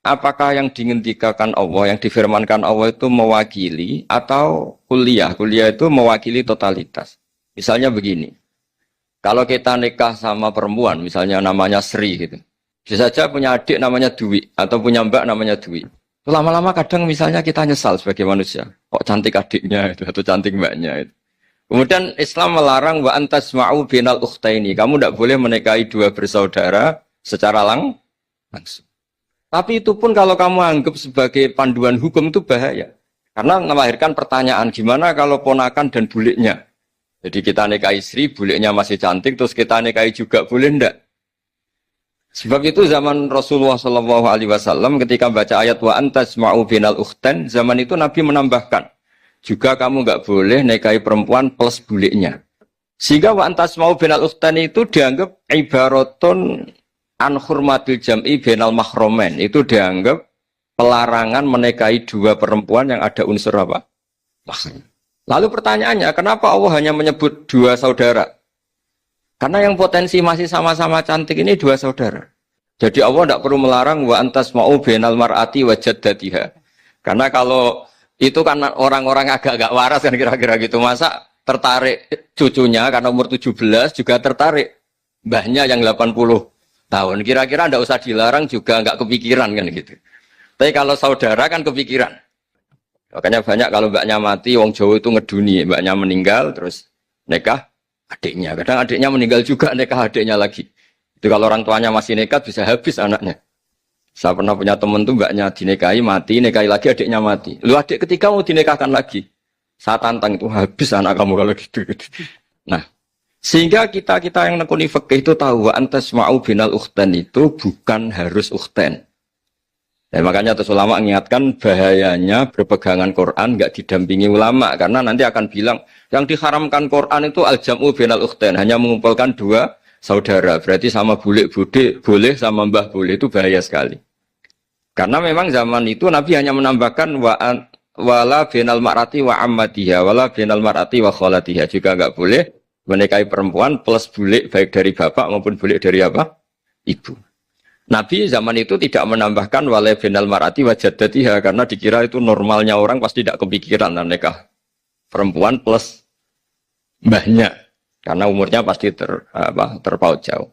apakah yang dihentikan Allah, yang difirmankan Allah itu mewakili atau kuliah? Kuliah itu mewakili totalitas. Misalnya begini, kalau kita nikah sama perempuan, misalnya namanya Sri gitu, bisa saja punya adik namanya Dwi, atau punya mbak namanya Dwi. Lama-lama kadang misalnya kita nyesal sebagai manusia, kok cantik adiknya itu, atau cantik mbaknya itu. Kemudian Islam melarang wa antasma'u binal ukhtaini. Kamu tidak boleh menikahi dua bersaudara secara langsung. Tapi itu pun kalau kamu anggap sebagai panduan hukum itu bahaya. Karena melahirkan pertanyaan, gimana kalau ponakan dan buliknya? Jadi kita nikahi istri, buliknya masih cantik, terus kita nikahi juga, boleh enggak? Sebab itu zaman Rasulullah SAW ketika baca ayat wa antasma'u binal ukhtain, zaman itu Nabi menambahkan, juga kamu enggak boleh nikahi perempuan plus buliknya. Sehingga wa antasma'u binal ukhtain itu dianggap ibaratun an hurmatil jam'i binal mahromen. Itu dianggap pelarangan menikahi dua perempuan yang ada unsur apa? Mahram. Lalu pertanyaannya, kenapa Allah hanya menyebut dua saudara? Karena yang potensi masih sama-sama cantik ini dua saudara. Jadi Allah tidak perlu melarang wa antasma'u binal mar'ati wa jaddatiha. Karena kalau itu kan orang-orang agak-agak waras kan kira-kira gitu. Masa tertarik cucunya karena umur 17 juga tertarik mbahnya yang 80 tahun. Kira-kira tidak usah dilarang juga nggak kepikiran kan gitu. Tapi kalau saudara kan kepikiran. Makanya banyak kalau mbaknya mati, wong Jawa itu ngeduni, mbaknya meninggal terus nikah adiknya. Kadang adiknya meninggal juga nikah adiknya lagi. Itu kalau orang tuanya masih nekat bisa habis anaknya. Saya pernah punya teman tuh mbaknya dinikahi mati, nikahi lagi adiknya mati. Lu adik ketiga mau dinikahkan lagi. Saya tantang itu habis anak kamu kalau gitu. Nah, sehingga kita yang nekuni fikih itu tahu wa antasma'u binal ukhtain itu bukan harus ukhtain. Dan makanya terus ulama mengingatkan bahayanya berpegangan Quran nggak didampingi ulama karena nanti akan bilang yang diharamkan Quran itu al-jam'u binal ukhtain, hanya mengumpulkan dua saudara. Berarti sama bulik bude boleh, sama mbah boleh, itu bahaya sekali. Karena memang zaman itu Nabi hanya menambahkan wala binal mar'ati wa ammatiha wala binal mar'ati wa kholatiha, juga nggak boleh menikahi perempuan plus bulik baik dari bapak maupun bulik dari apa? Ibu. Nabi zaman itu tidak menambahkan wala binal mar'ati wa jaddatiha karena dikira itu normalnya orang pasti tidak kepikiran nikah perempuan plus mbahnya karena umurnya pasti terpaut jauh.